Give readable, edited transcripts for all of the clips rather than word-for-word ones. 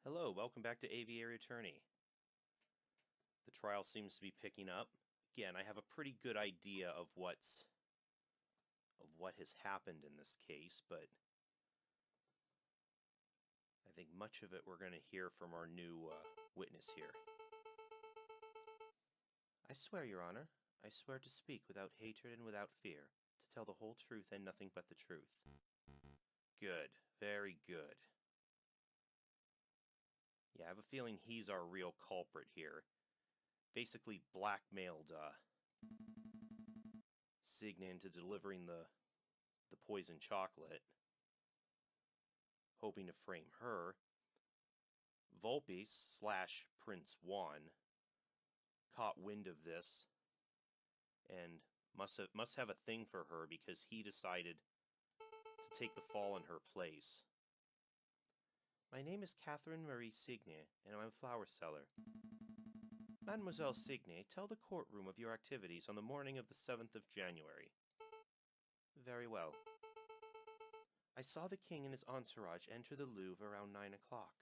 Hello, welcome back to Aviary Attorney. The trial seems to be picking up. Again, I have a pretty good idea of what has happened in this case, but I think much of it we're going to hear from our new witness here. I swear, Your Honor, I swear to speak without hatred and without fear, to tell the whole truth and nothing but the truth. Good, very good. Yeah, I have a feeling he's our real culprit here. Basically blackmailed Signa into delivering the poison chocolate, hoping to frame her. Volpe / Prince Juan caught wind of this and must have a thing for her because he decided to take the fall in her place. My name is Catherine Marie Signe, and I'm a flower seller. Mademoiselle Signe, tell the courtroom of your activities on the morning of the 7th of January. Very well. I saw the king and his entourage enter the Louvre around 9 o'clock.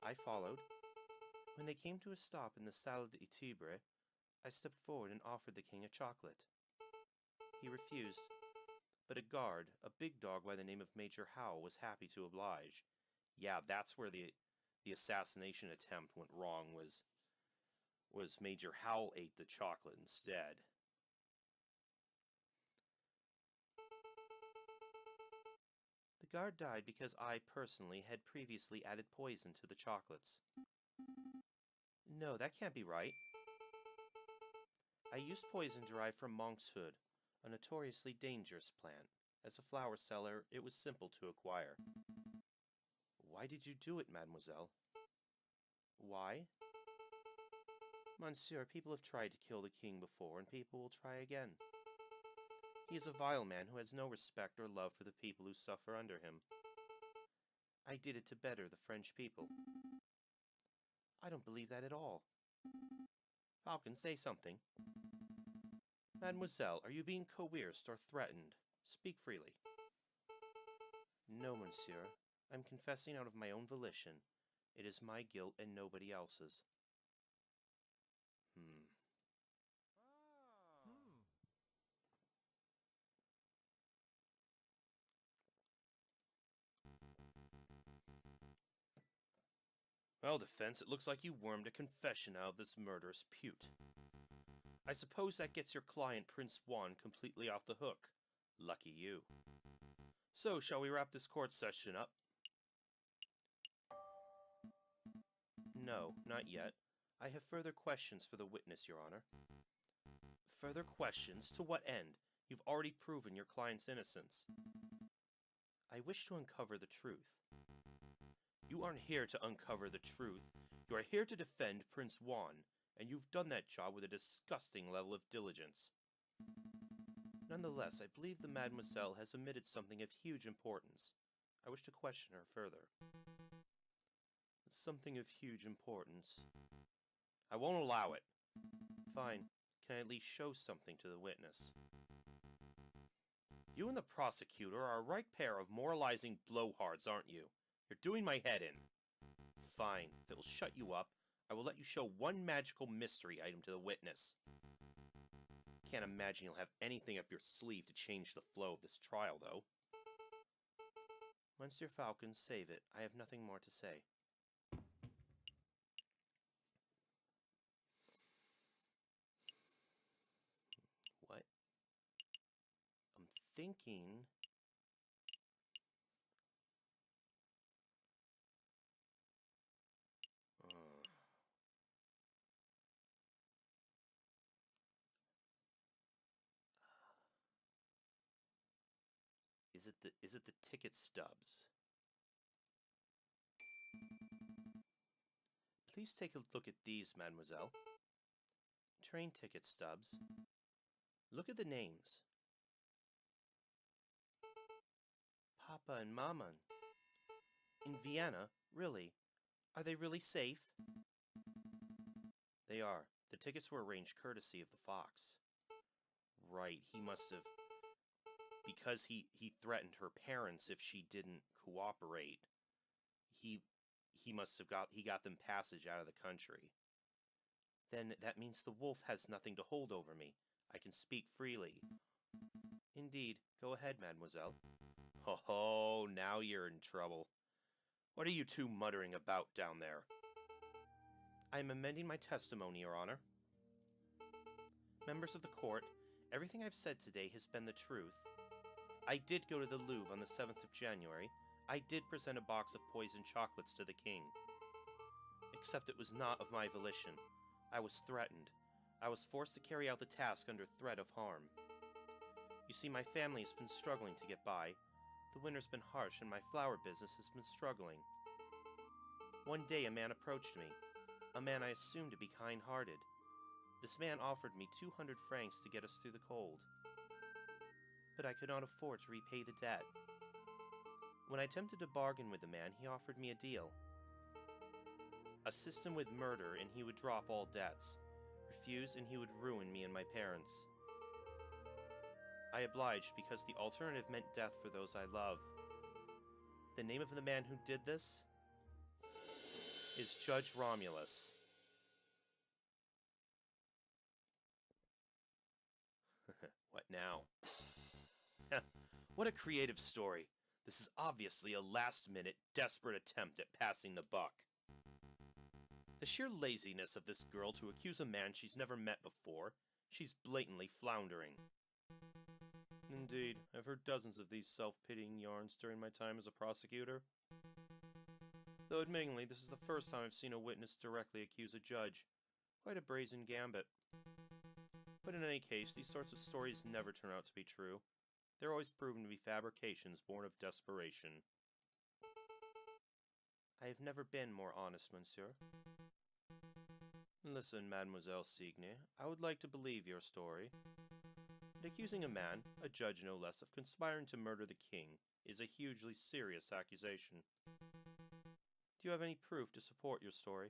I followed. When they came to a stop in the Salle d'Etibre, I stepped forward and offered the king a chocolate. He refused, but a guard, a big dog by the name of Major Howell, was happy to oblige. Yeah, that's where the assassination attempt went wrong, was Major Howell ate the chocolate instead. The guard died because I, personally, had previously added poison to the chocolates. No, that can't be right. I used poison derived from monkshood, a notoriously dangerous plant. As a flower seller, it was simple to acquire. Why did you do it, mademoiselle? Why? Monsieur, people have tried to kill the king before, and people will try again. He is a vile man who has no respect or love for the people who suffer under him. I did it to better the French people. I don't believe that at all. Falcon, say something. Mademoiselle, are you being coerced or threatened? Speak freely. No, monsieur. I'm confessing out of my own volition. It is my guilt and nobody else's. Well, defense, it looks like you wormed a confession out of this murderous pute. I suppose that gets your client, Prince Juan, completely off the hook. Lucky you. So, shall we wrap this court session up? No, not yet. I have further questions for the witness, Your Honor. Further questions? To what end? You've already proven your client's innocence. I wish to uncover the truth. You aren't here to uncover the truth. You are here to defend Prince Juan, and you've done that job with a disgusting level of diligence. Nonetheless, I believe the Mademoiselle has omitted something of huge importance. I wish to question her further. Something of huge importance. I won't allow it. Fine. Can I at least show something to the witness? You and the prosecutor are a right pair of moralizing blowhards, aren't you? You're doing my head in. Fine. If it will shut you up, I will let you show one magical mystery item to the witness. Can't imagine you'll have anything up your sleeve to change the flow of this trial, though. Monsieur Falcon, save it. I have nothing more to say. What? I'm thinking... Is it the ticket stubs? Please take a look at these, mademoiselle. Train ticket stubs. Look at the names. Papa and Mama. In Vienna? Really? Are they really safe? They are. The tickets were arranged courtesy of the Fox. Right, he must have... Because he threatened her parents if she didn't cooperate. He he got them passage out of the country. Then that means the wolf has nothing to hold over me. I can speak freely. Indeed. Go ahead, mademoiselle. Ho ho, now you're in trouble. What are you two muttering about down there? I am amending my testimony, Your Honor. Members of the court, everything I've said today has been the truth. I did go to the Louvre on the 7th of January. I did present a box of poisoned chocolates to the king. Except it was not of my volition. I was threatened. I was forced to carry out the task under threat of harm. You see, my family has been struggling to get by. The winter's been harsh and my flower business has been struggling. One day a man approached me, a man I assumed to be kind-hearted. This man offered me 200 francs to get us through the cold. But I could not afford to repay the debt. When I attempted to bargain with the man, he offered me a deal. Assist him with murder and he would drop all debts. Refuse and he would ruin me and my parents. I obliged because the alternative meant death for those I love. The name of the man who did this is Judge Romulus. What now? What a creative story. This is obviously a last-minute, desperate attempt at passing the buck. The sheer laziness of this girl to accuse a man she's never met before, she's blatantly floundering. Indeed, I've heard dozens of these self-pitying yarns during my time as a prosecutor. Though admittingly, this is the first time I've seen a witness directly accuse a judge. Quite a brazen gambit. But in any case, these sorts of stories never turn out to be true. They're always proven to be fabrications born of desperation. I have never been more honest, monsieur. Listen, Mademoiselle Signe, I would like to believe your story. But accusing a man, a judge no less, of conspiring to murder the king is a hugely serious accusation. Do you have any proof to support your story?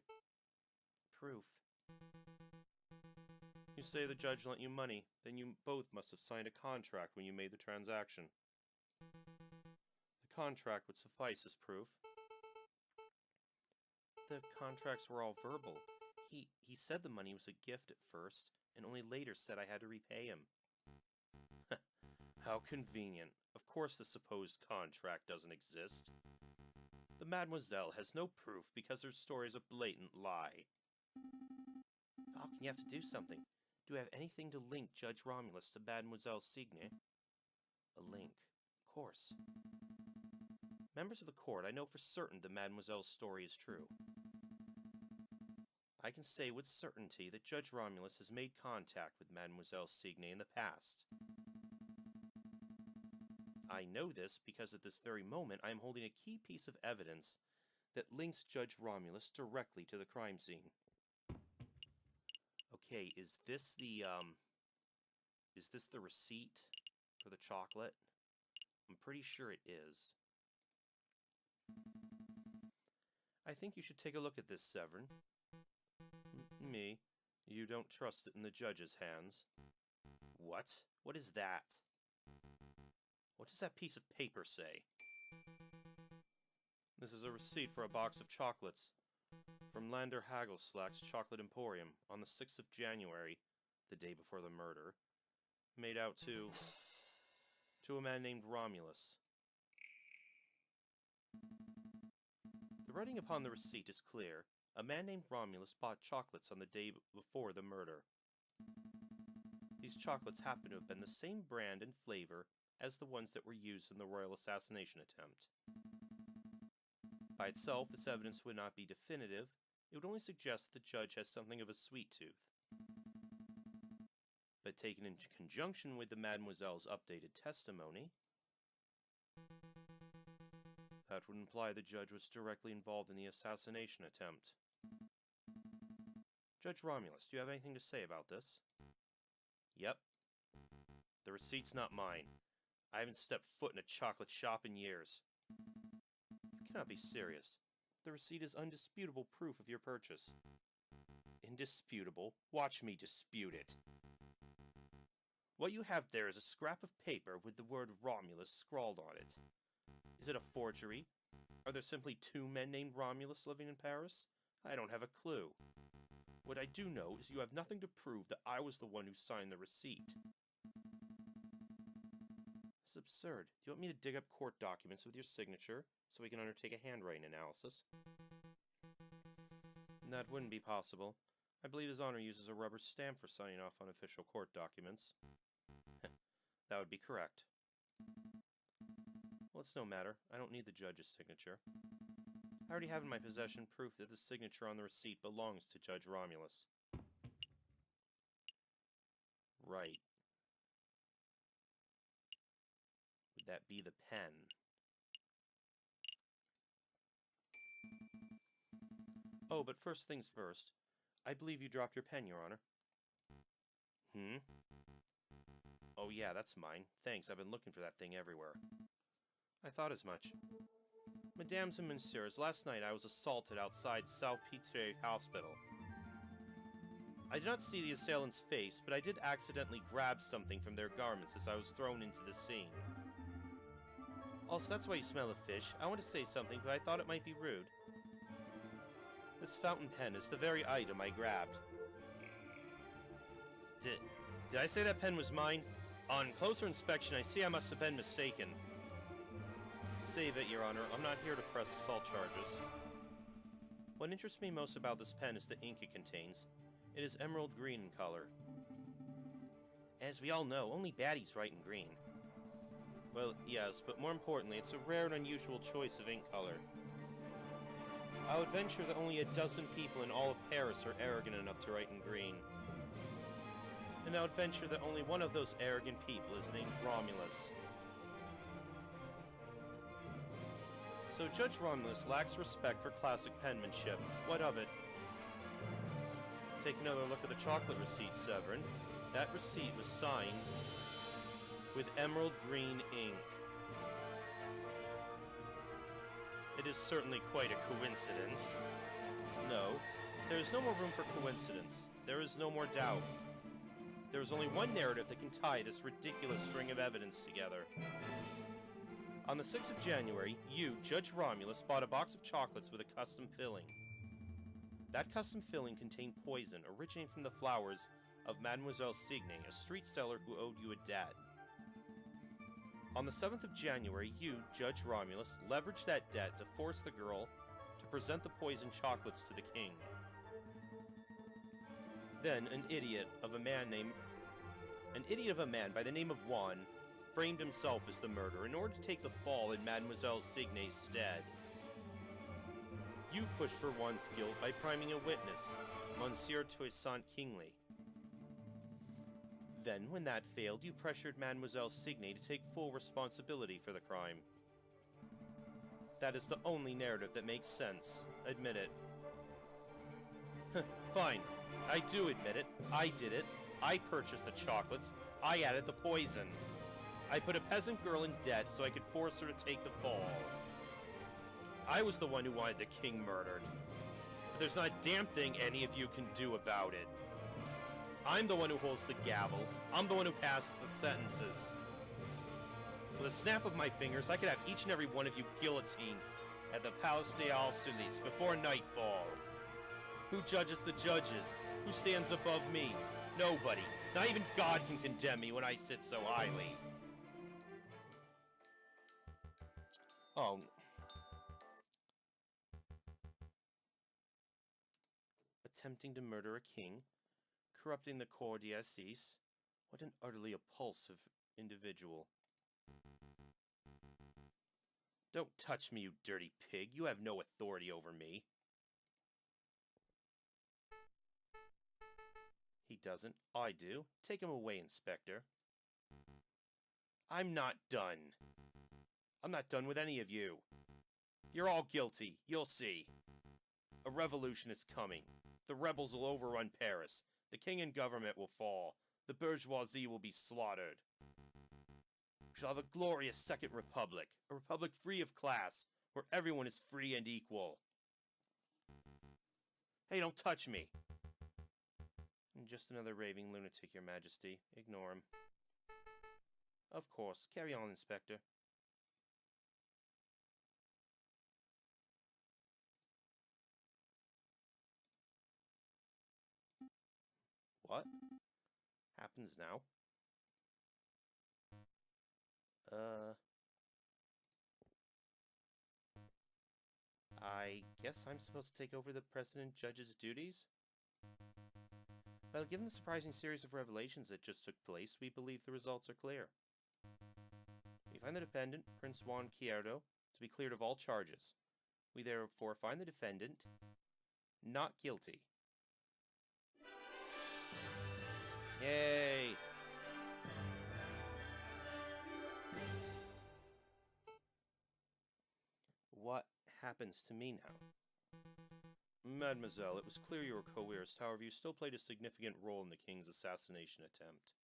Proof? You say the judge lent you money, then you both must have signed a contract when you made the transaction. The contract would suffice as proof. The contracts were all verbal. He said the money was a gift at first, and only later said I had to repay him. How convenient. Of course the supposed contract doesn't exist. The mademoiselle has no proof because her story is a blatant lie. Falcon, you have to do something. Do you have anything to link Judge Romulus to Mademoiselle Signe? A link, of course. Members of the court, I know for certain that Mademoiselle's story is true. I can say with certainty that Judge Romulus has made contact with Mademoiselle Signe in the past. I know this because at this very moment I am holding a key piece of evidence that links Judge Romulus directly to the crime scene. Okay, is this the receipt for the chocolate? I'm pretty sure it is. I think you should take a look at this, Severin. Me? You don't trust it in the judge's hands. What? What is that? What does that piece of paper say? This is a receipt for a box of chocolates from Lander Hagelslack's Chocolate Emporium on the 6th of January, the day before the murder, made out to a man named Romulus. The writing upon the receipt is clear. A man named Romulus bought chocolates on the day before the murder. These chocolates happen to have been the same brand and flavor as the ones that were used in the royal assassination attempt. By itself, this evidence would not be definitive. It would only suggest the judge has something of a sweet tooth. But taken in conjunction with the Mademoiselle's updated testimony, that would imply the judge was directly involved in the assassination attempt. Judge Romulus, do you have anything to say about this? Yep. The receipt's not mine. I haven't stepped foot in a chocolate shop in years. You cannot be serious. The receipt is undisputable proof of your purchase. Indisputable? Watch me dispute it. What you have there is a scrap of paper with the word Romulus scrawled on it. Is it a forgery? Are there simply two men named Romulus living in Paris? I don't have a clue. What I do know is you have nothing to prove that I was the one who signed the receipt. It's absurd. Do you want me to dig up court documents with your signature so we can undertake a handwriting analysis? That wouldn't be possible. I believe His Honor uses a rubber stamp for signing off on official court documents. That would be correct. Well, it's no matter. I don't need the judge's signature. I already have in my possession proof that the signature on the receipt belongs to Judge Romulus. Right. Would that be the pen? Oh, but first things first. I believe you dropped your pen, Your Honor. Oh yeah, that's mine. Thanks, I've been looking for that thing everywhere. I thought as much. Mesdames and Messieurs, last night I was assaulted outside Salpêtre Hospital. I did not see the assailant's face, but I did accidentally grab something from their garments as I was thrown into the scene. Also, that's why you smell of fish. I want to say something, but I thought it might be rude. This fountain pen is the very item I grabbed. Did I say that pen was mine? On closer inspection, I see I must have been mistaken. Save it, Your Honor. I'm not here to press assault charges. What interests me most about this pen is the ink it contains. It is emerald green in color. As we all know, only baddies write in green. Well, yes, but more importantly, it's a rare and unusual choice of ink color. I would venture that only a dozen people in all of Paris are arrogant enough to write in green. And I would venture that only one of those arrogant people is named Romulus. So Judge Romulus lacks respect for classic penmanship. What of it? Take another look at the chocolate receipt, Severin. That receipt was signed with emerald green ink. It is certainly quite a coincidence. No, there is no more room for coincidence. There is no more doubt. There is only one narrative that can tie this ridiculous string of evidence together. On the 6th of January, you, Judge Romulus, bought a box of chocolates with a custom filling. That custom filling contained poison originating from the flowers of Mademoiselle Signe, a street seller who owed you a debt. On the 7th of January, you, Judge Romulus, leveraged that debt to force the girl to present the poisoned chocolates to the king. Then, an idiot of a man by the name of Juan framed himself as the murderer in order to take the fall in Mademoiselle Signe's stead. You pushed for Juan's guilt by priming a witness, Monsieur Toussaint Kingsley. Then, when that failed, you pressured Mademoiselle Signe to take full responsibility for the crime. That is the only narrative that makes sense. Admit it. Fine. I do admit it. I did it. I purchased the chocolates. I added the poison. I put a peasant girl in debt so I could force her to take the fall. I was the one who wanted the king murdered. But there's not a damn thing any of you can do about it. I'm the one who holds the gavel. I'm the one who passes the sentences. With a snap of my fingers, I could have each and every one of you guillotined at the Place des Insoulites before nightfall. Who judges the judges? Who stands above me? Nobody. Not even God can condemn me when I sit so highly. Oh. Attempting to murder a king? Corrupting the Cour d'Assises? What an utterly repulsive individual. Don't touch me, you dirty pig. You have no authority over me. He doesn't. I do. Take him away, Inspector. I'm not done. I'm not done with any of you. You're all guilty. You'll see. A revolution is coming. The rebels will overrun Paris. The king and government will fall. The bourgeoisie will be slaughtered. We shall have a glorious second republic. A republic free of class, where everyone is free and equal. Hey, don't touch me. Just another raving lunatic, Your Majesty. Ignore him. Of course. Carry on, Inspector. What happens now? I guess I'm supposed to take over the President Judge's duties? Well, given the surprising series of revelations that just took place, we believe the results are clear. We find the defendant, Prince Juan Quierdo, to be cleared of all charges. We therefore find the defendant not guilty. Yay! What happens to me now? Mademoiselle, it was clear you were coerced. However, you still played a significant role in the king's assassination attempt.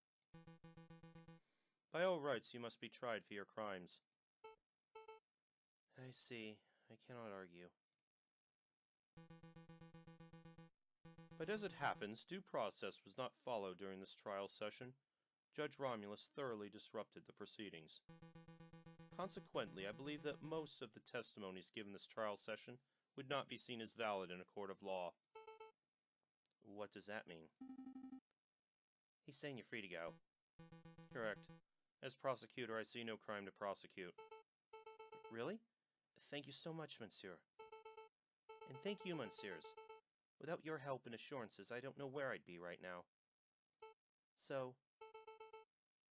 By all rights, you must be tried for your crimes. I see. I cannot argue. But as it happens, due process was not followed during this trial session. Judge Romulus thoroughly disrupted the proceedings. Consequently, I believe that most of the testimonies given this trial session would not be seen as valid in a court of law. What does that mean? He's saying you're free to go. Correct. As prosecutor, I see no crime to prosecute. Really? Thank you so much, monsieur. And thank you, monsieurs. Without your help and assurances, I don't know where I'd be right now. So,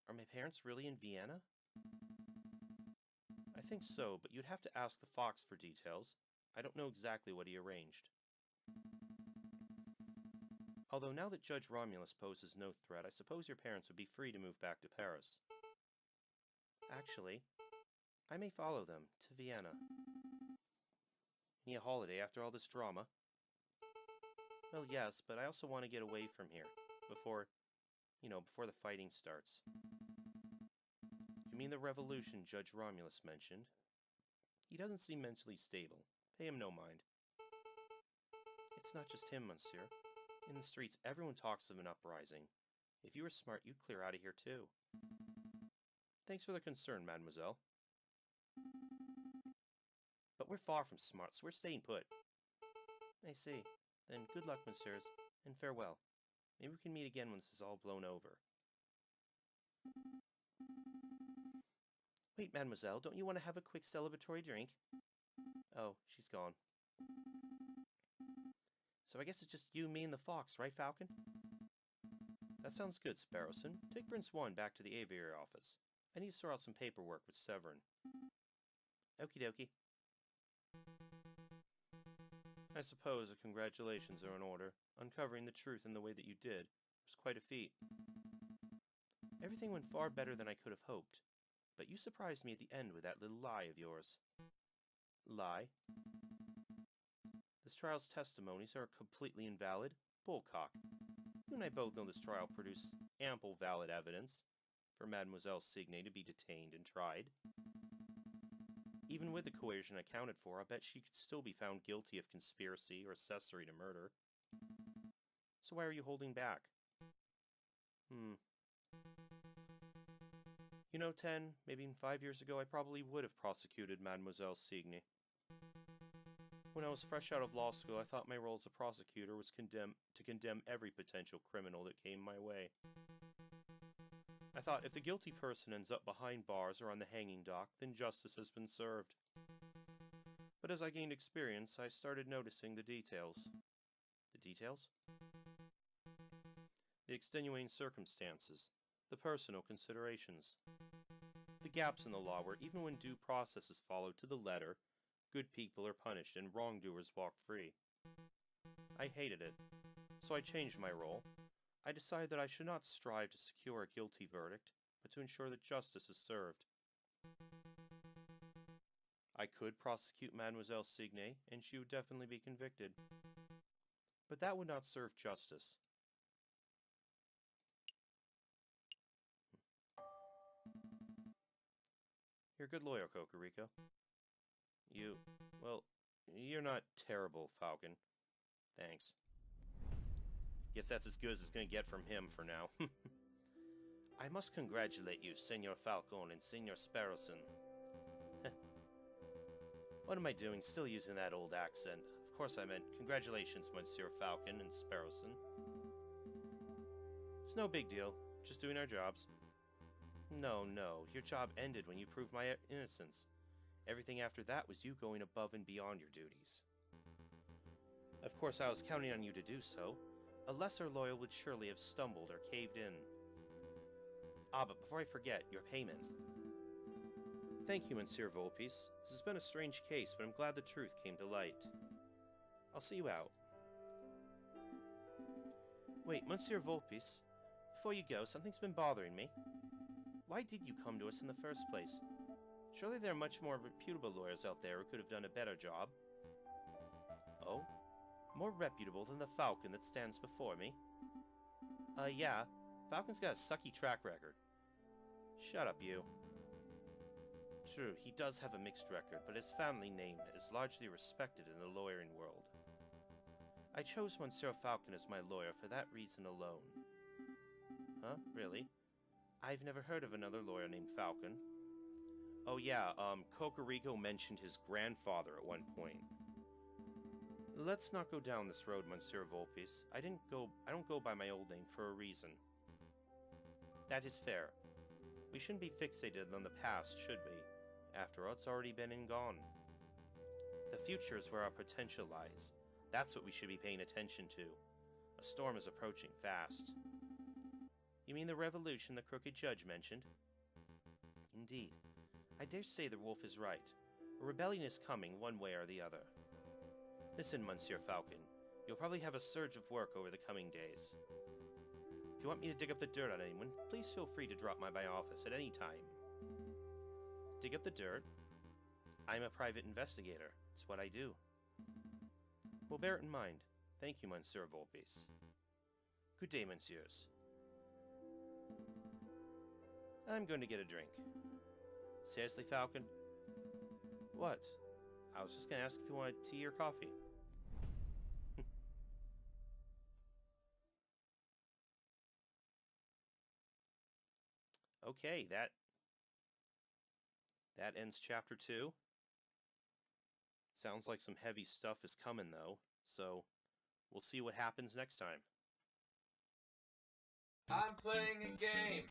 are my parents really in Vienna? I think so, but you'd have to ask the Fox for details. I don't know exactly what he arranged. Although now that Judge Romulus poses no threat, I suppose your parents would be free to move back to Paris. Actually, I may follow them to Vienna. Need a holiday after all this drama? Well, yes, but I also want to get away from here before the fighting starts. You mean the revolution Judge Romulus mentioned? He doesn't seem mentally stable. Pay him no mind. It's not just him, monsieur. In the streets, everyone talks of an uprising. If you were smart, you'd clear out of here too. Thanks for the concern, mademoiselle. But we're far from smart, so we're staying put. I see. Then good luck, messieurs, and farewell. Maybe we can meet again when this is all blown over. Wait, mademoiselle, don't you want to have a quick celebratory drink? Oh, she's gone. So I guess it's just you, me, and the fox, right, Falcon? That sounds good, Sparrowson. Take Prince Juan back to the Aviary office. I need to sort out some paperwork with Severin. Okie dokie. I suppose the congratulations are in order. Uncovering the truth in the way that you did was quite a feat. Everything went far better than I could have hoped, but you surprised me at the end with that little lie of yours. Lie? This trial's testimonies are completely invalid. Bullcock. You and I both know this trial produced ample valid evidence for Mademoiselle Signe to be detained and tried. Even with the coercion accounted for, I bet she could still be found guilty of conspiracy or accessory to murder. So why are you holding back? You know, 10, maybe 5 years ago, I probably would have prosecuted Mademoiselle Signe. When I was fresh out of law school, I thought my role as a prosecutor was to condemn every potential criminal that came my way. I thought if the guilty person ends up behind bars or on the hanging dock, then justice has been served. But as I gained experience, I started noticing the details. The details? The extenuating circumstances, the personal considerations, the gaps in the law where even when due process is followed to the letter, good people are punished and wrongdoers walk free. I hated it, so I changed my role. I decided that I should not strive to secure a guilty verdict, but to ensure that justice is served. I could prosecute Mademoiselle Signe, and she would definitely be convicted. But that would not serve justice. You're a good lawyer, Cocorico. You're not terrible, Falcon. Thanks. Guess that's as good as it's gonna get from him for now. I must congratulate you, Senor Falcon and Senor Sparrowson. What am I doing, still using that old accent? Of course I meant congratulations, Monsieur Falcon and Sparrowson. It's no big deal. Just doing our jobs. No, no. Your job ended when you proved my innocence. Everything after that was you going above and beyond your duties. Of course, I was counting on you to do so. A lesser lawyer would surely have stumbled or caved in. Ah, but before I forget, your payment. Thank you, Monsieur Volpes. This has been a strange case, but I'm glad the truth came to light. I'll see you out. Wait, Monsieur Volpes. Before you go, something's been bothering me. Why did you come to us in the first place? Surely there are much more reputable lawyers out there who could have done a better job. Oh? More reputable than the Falcon that stands before me? Yeah. Falcon's got a sucky track record. Shut up, you. True, he does have a mixed record, but his family name is largely respected in the lawyering world. I chose Monsieur Falcon as my lawyer for that reason alone. Huh? Really? I've never heard of another lawyer named Falcon. Oh yeah, Cocorico mentioned his grandfather at one point. Let's not go down this road, Monsieur Volpes. I don't go by my old name for a reason. That is fair. We shouldn't be fixated on the past, should we? After all, it's already been and gone. The future is where our potential lies. That's what we should be paying attention to. A storm is approaching fast. You mean the revolution the crooked judge mentioned? Indeed. I dare say the wolf is right. A rebellion is coming, one way or the other. Listen, Monsieur Falcon. You'll probably have a surge of work over the coming days. If you want me to dig up the dirt on anyone, please feel free to drop by my office at any time. Dig up the dirt? I'm a private investigator. It's what I do. Well, bear it in mind. Thank you, Monsieur Volpes. Good day, Monsieurs. I'm going to get a drink. Seriously, Falcon? What? I was just going to ask if you wanted tea or coffee. Okay, that ends chapter 2. Sounds like some heavy stuff is coming, though, so we'll see what happens next time. I'm playing a game.